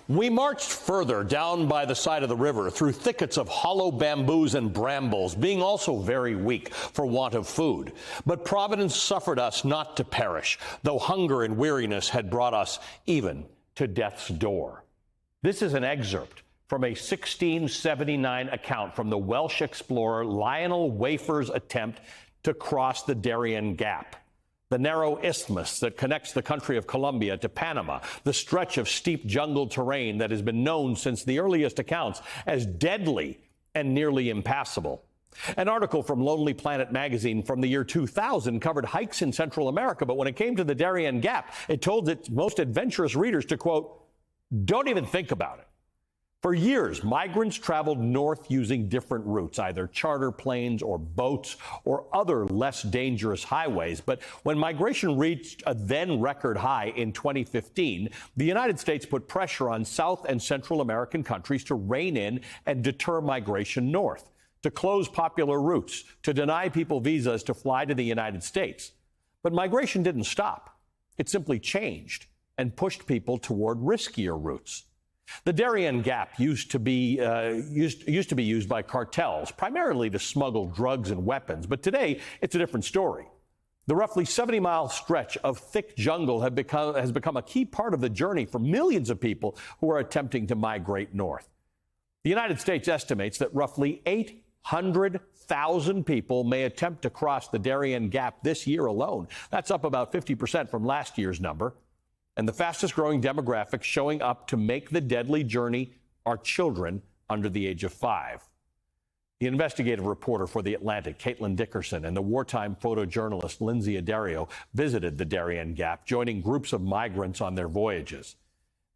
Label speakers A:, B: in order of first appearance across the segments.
A: We marched further down by the side of the river through thickets of hollow bamboos and brambles, being also very weak for want of food. But Providence suffered us not to perish, though hunger and weariness had brought us even to death's door. This is an excerpt from a 1679 account from the Welsh explorer Lionel Wafer's attempt to cross the Darien Gap, the narrow isthmus that connects the country of Colombia to Panama, the stretch of steep jungle terrain that has been known since the earliest accounts as deadly and nearly impassable. An article from Lonely Planet magazine from the year 2000 covered hikes in Central America, but when it came to the Darien Gap, it told its most adventurous readers to, quote, "Don't even think about it." For years, migrants traveled north using different routes, either charter planes or boats or other less dangerous highways. But when migration reached a then record high in 2015, the United States put pressure on South and Central American countries to rein in and deter migration north, to close popular routes, to deny people visas to fly to the United States. But migration didn't stop. It simply changed and pushed people toward riskier routes. The Darien Gap used to be used by cartels, primarily to smuggle drugs and weapons, but today it's a different story. The roughly 70-mile stretch of thick jungle has become a key part of the journey for millions of people who are attempting to migrate north. The United States estimates that roughly 800,000 people may attempt to cross the Darien Gap this year alone. That's up about 50% from last year's number. And the fastest growing demographic showing up to make the deadly journey are children under the age of 5. The investigative reporter for The Atlantic, Caitlin Dickerson, and the wartime photojournalist Lindsay Addario visited the Darien Gap, joining groups of migrants on their voyages.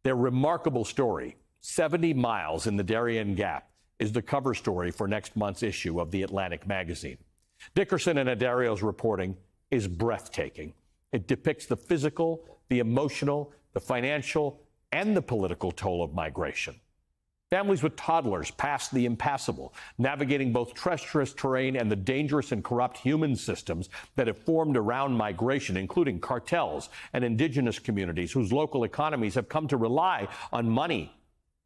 A: Their remarkable story, 70 miles in the Darien Gap, is the cover story for next month's issue of The Atlantic magazine. Dickerson and Addario's reporting is breathtaking. It depicts the physical, the emotional, the financial, and the political toll of migration. Families with toddlers pass the impassable, navigating both treacherous terrain and the dangerous and corrupt human systems that have formed around migration, including cartels and indigenous communities whose local economies have come to rely on money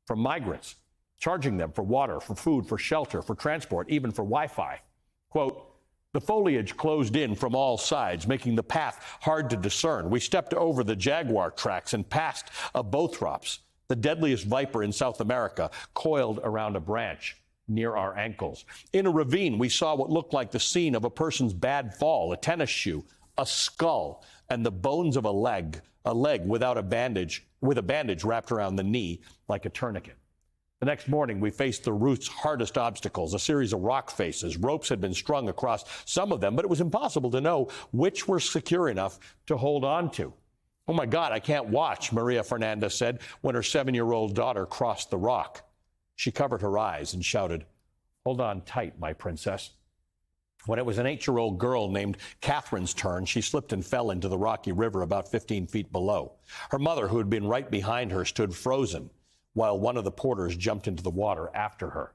A: from migrants, charging them for water, for food, for shelter, for transport, even for Wi-Fi. Quote, "The foliage closed in from all sides, making the path hard to discern. We stepped over the jaguar tracks and past a bothrops, the deadliest viper in South America, coiled around a branch near our ankles. In a ravine, we saw what looked like the scene of a person's bad fall, a tennis shoe, a skull, and the bones of a leg without a bandage, with a bandage wrapped around the knee like a tourniquet. The next morning, we faced the route's hardest obstacles, a series of rock faces. Ropes had been strung across some of them, but it was impossible to know which were secure enough to hold on to. Oh my God, I can't watch," Maria Fernandez said when her 7-year-old daughter crossed the rock. She covered her eyes and shouted, "Hold on tight, my princess." When it was an 8-year-old girl named Catherine's turn, she slipped and fell into the rocky river about 15 feet below. Her mother, who had been right behind her, stood frozen, while one of the porters jumped into the water after her.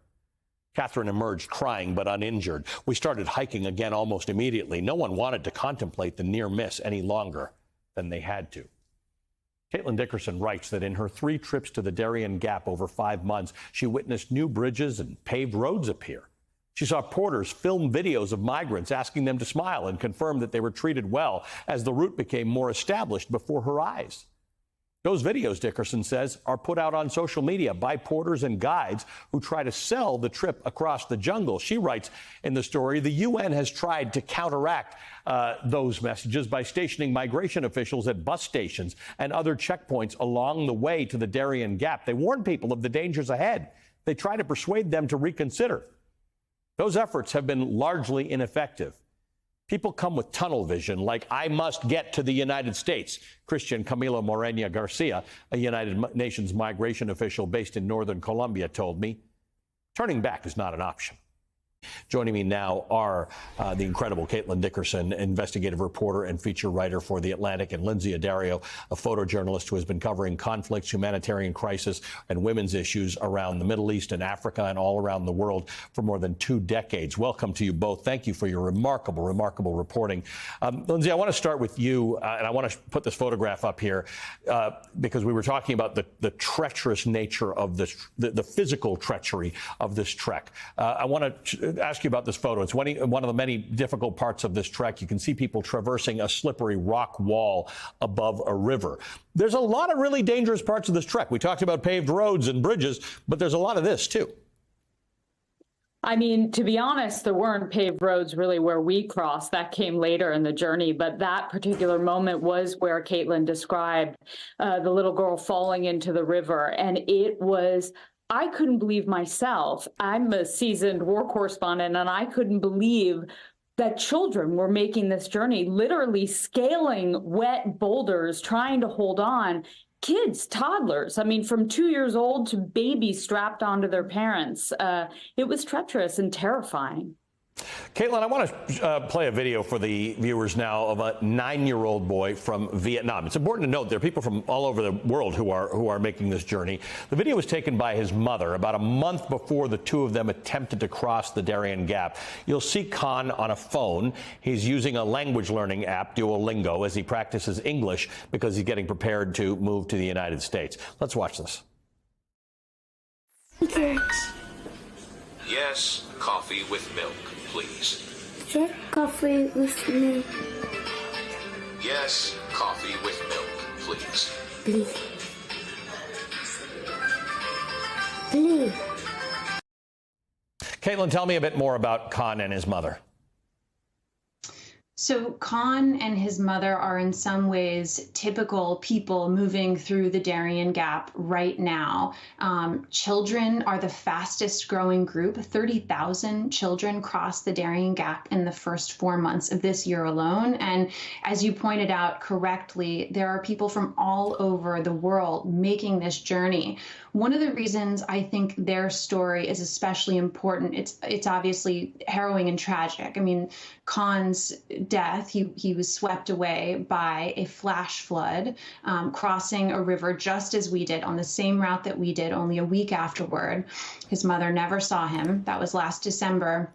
A: Catherine emerged crying but uninjured. We started hiking again almost immediately. No one wanted to contemplate the near miss any longer than they had to. Caitlin Dickerson writes that in her 3 trips to the Darien Gap over 5 months, she witnessed new bridges and paved roads appear. She saw porters film videos of migrants asking them to smile and confirm that they were treated well as the route became more established before her eyes. Those videos, Dickerson says, are put out on social media by porters and guides who try to sell the trip across the jungle. She writes in the story, the UN has tried to counteract those messages by stationing migration officials at bus stations and other checkpoints along the way to the Darien Gap. They warn people of the dangers ahead. They try to persuade them to reconsider. Those efforts have been largely ineffective. People come with tunnel vision, like, I must get to the United States. Christian Camilo Morena Garcia, a United Nations migration official based in northern Colombia, told me. Turning back is not an option. Joining me now are the incredible Caitlin Dickerson, investigative reporter and feature writer for The Atlantic, and Lindsay Addario, a photojournalist who has been covering conflicts, humanitarian crisis, and women's issues around the Middle East and Africa and all around the world for more than 2 decades. Welcome to you both. Thank you for your remarkable reporting. Lindsay, I want to start with you, and I want to put this photograph up here because we were talking about the treacherous nature of this, the physical treachery of this trek. I want to ask you about this photo. It's one of the many difficult parts of this trek. You can see people traversing a slippery rock wall above a river. There's a lot of really dangerous parts of this trek. We talked about paved roads and bridges, but there's a lot of this too.
B: I mean, to be honest, there weren't paved roads really where we crossed. That came later in the journey. But that particular moment was where Caitlin described the little girl falling into the river. And it was, I couldn't believe myself. I'm a seasoned war correspondent, and I couldn't believe that children were making this journey, literally scaling wet boulders, trying to hold on. Kids, toddlers, I mean, from 2 years old to babies strapped onto their parents. It was treacherous and terrifying.
A: Caitlin, I want to play a video for the viewers now of a 9-year-old boy from Vietnam. It's important to note there are people from all over the world who are making this journey. The video was taken by his mother about a month before the two of them attempted to cross the Darien Gap. You'll see Khan on a phone. He's using a language learning app, Duolingo, as he practices English because he's getting prepared to move to the United States. Let's watch this.
C: Yes, coffee with milk, please.
D: Yes, coffee with milk.
C: Yes, coffee with milk, please.
D: Please. Please.
A: Caitlin, tell me a bit more about Khan and his mother.
E: So Khan and his mother are in some ways typical people moving through the Darien Gap right now. Children are the fastest growing group. 30,000 children crossed the Darien Gap in the first 4 months of this year alone. And as you pointed out correctly, there are people from all over the world making this journey. One of the reasons I think their story is especially important, it's obviously harrowing and tragic. I mean, Khan's death, he was swept away by a flash flood, crossing a river just as we did on the same route that we did only a week afterward. His mother never saw him. That was last December.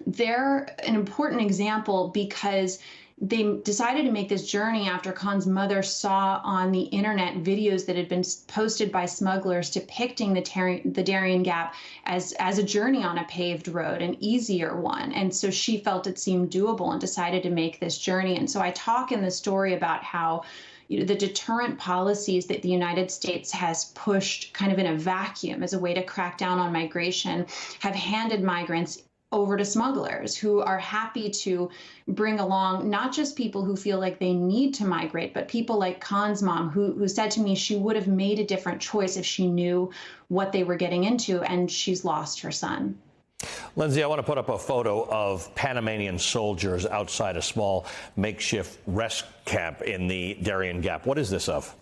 E: They're an important example because they decided to make this journey after Khan's mother saw on the internet videos that had been posted by smugglers depicting the Darien Gap as a journey on a paved road, an easier one. And so she felt it seemed doable and decided to make this journey. And so I talk in the story about how the deterrent policies that the United States has pushed kind of in a vacuum as a way to crack down on migration have handed migrants over to smugglers who are happy to bring along not just people who feel like they need to migrate, but people like Khan's mom, who said to me she would have made a different choice if she knew what they were getting into, and she's lost her son.
A: Lindsay, I want to put up a photo of Panamanian soldiers outside a small makeshift rest camp in the Darien Gap. What is this of?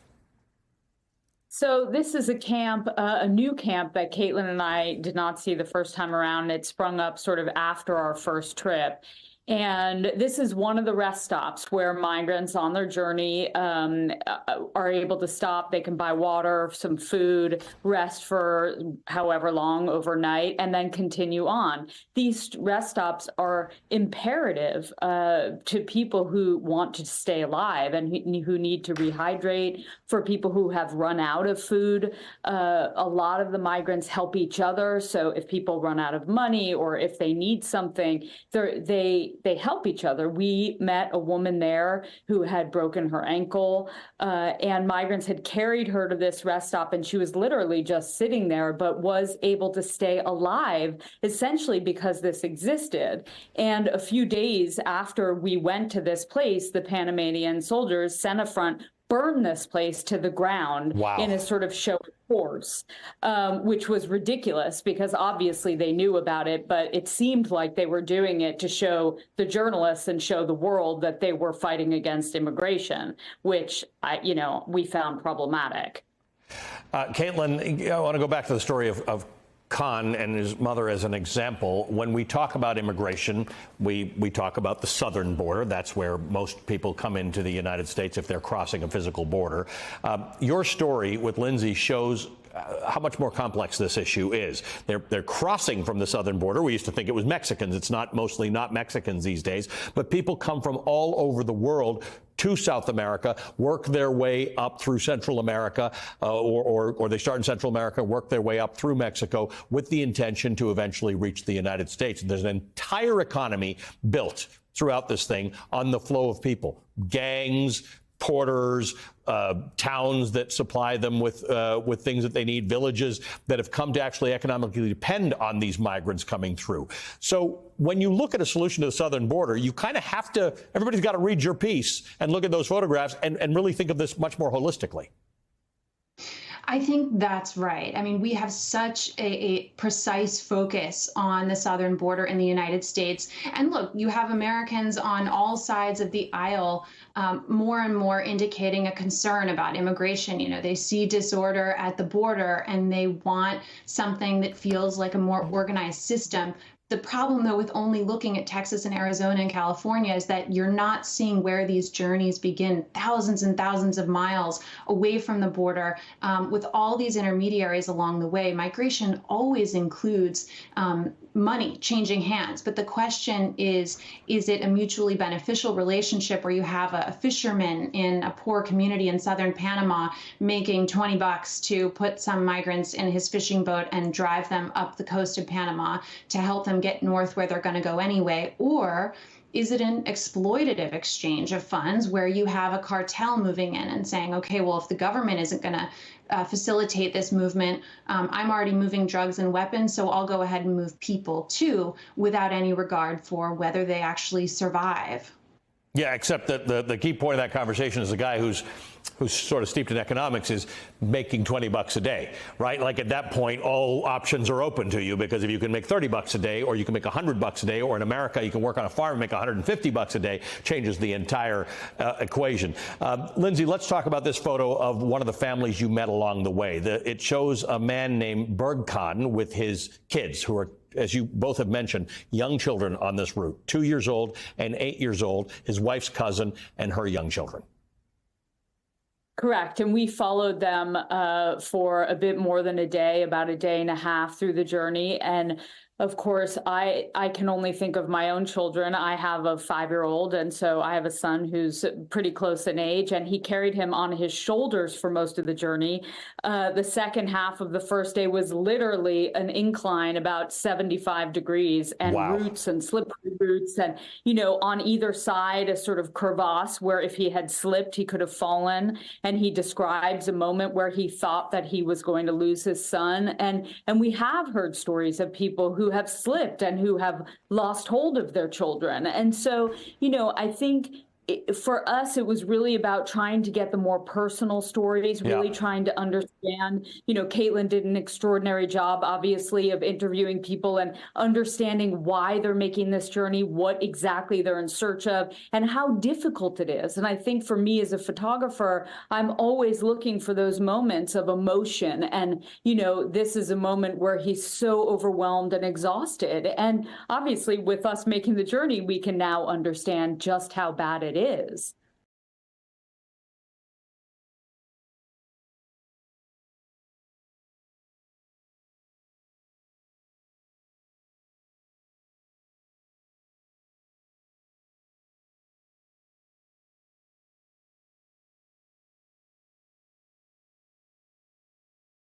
B: So this is a camp, a new camp that Caitlin and I did not see the first time around. It sprung up sort of after our first trip. And this is one of the rest stops where migrants on their journey are able to stop. They can buy water, some food, rest for however long overnight, and then continue on. These rest stops are imperative to people who want to stay alive and who need to rehydrate, for people who have run out of food. A lot of the migrants help each other. So if people run out of money or if they need something, they help each other. We met a woman there who had broken her ankle, and migrants had carried her to this rest stop, and she was literally just sitting there, but was able to stay alive, essentially because this existed. And a few days after we went to this place, the Panamanian soldiers sent a front, burn this place to the ground.
A: Wow.
B: In a sort of show of force, which was ridiculous because obviously they knew about it, but it seemed like they were doing it to show the journalists and show the world that they were fighting against immigration, which we found problematic.
A: Caitlin, I want to go back to the story of Khan and his mother as an example. When we talk about immigration, we talk about the southern border. That's where most people come into the United States if they're crossing a physical border. Your story with Lindsay shows how much more complex this issue is. They're crossing from the southern border. We used to think it was Mexicans. It's mostly not Mexicans these days, but people come from all over the world to South America, work their way up through Central America, or they start in Central America, work their way up through Mexico with the intention to eventually reach the United States. There's an entire economy built throughout this thing on the flow of people, gangs, porters, towns that supply them with things that they need, villages that have come to actually economically depend on these migrants coming through. So when you look at a solution to the southern border, you kind of have to, everybody's got to read your piece and look at those photographs and really think of this much more holistically.
E: I think that's right. I mean, we have such a precise focus on the southern border in the United States. And look, you have Americans on all sides of the aisle more and more indicating a concern about immigration. You know, they see disorder at the border and they want something that feels like a more organized system. The problem, though, with only looking at Texas and Arizona and California is that you're not seeing where these journeys begin, thousands and thousands of miles away from the border, with all these intermediaries along the way. Migration always includes money changing hands. But the question is it a mutually beneficial relationship where you have a fisherman in a poor community in southern Panama making $20 to put some migrants in his fishing boat and drive them up the coast of Panama to help them get north where they're going to go anyway? Or is it an exploitative exchange of funds where you have a cartel moving in and saying, okay, well, if the government isn't going to facilitate this movement, I'm already moving drugs and weapons, so I'll go ahead and move people too, without any regard for whether they actually survive.
A: Yeah, except that the key point of that conversation is the guy who's sort of steeped in economics is making $20 a day, right? Like at that point, all options are open to you, because if you can make $30 a day, or you can make $100 a day, or in America, you can work on a farm and make $150 a day, changes the entire equation. Lindsay, let's talk about this photo of one of the families you met along the way. It shows a man named Bergkhan with his kids, who are, as you both have mentioned, young children on this route, 2 years old and 8 years old, his wife's cousin and her young children.
B: Correct. And we followed them for a bit more than a day, about a day and a half through the journey. And of course, I can only think of my own children. I have a 5-year-old, and so I have a son who's pretty close in age, and he carried him on his shoulders for most of the journey. The second half of the first day was literally an incline about 75 degrees, and
A: wow.
B: roots and slippery roots, and, you know, on either side, a sort of crevasse where if he had slipped, he could have fallen. And he describes a moment where he thought that he was going to lose his son. And we have heard stories of people who have slipped and who have lost hold of their children. And so, you know, I think for us, it was really about trying to get the more personal stories, really trying to understand. You know, Caitlin did an extraordinary job, obviously, of interviewing people and understanding why they're making this journey, what exactly they're in search of, and how difficult it is. And I think for me as a photographer, I'm always looking for those moments of emotion. And, you know, this is a moment where he's so overwhelmed and exhausted. And obviously, with us making the journey, we can now understand just how bad it is.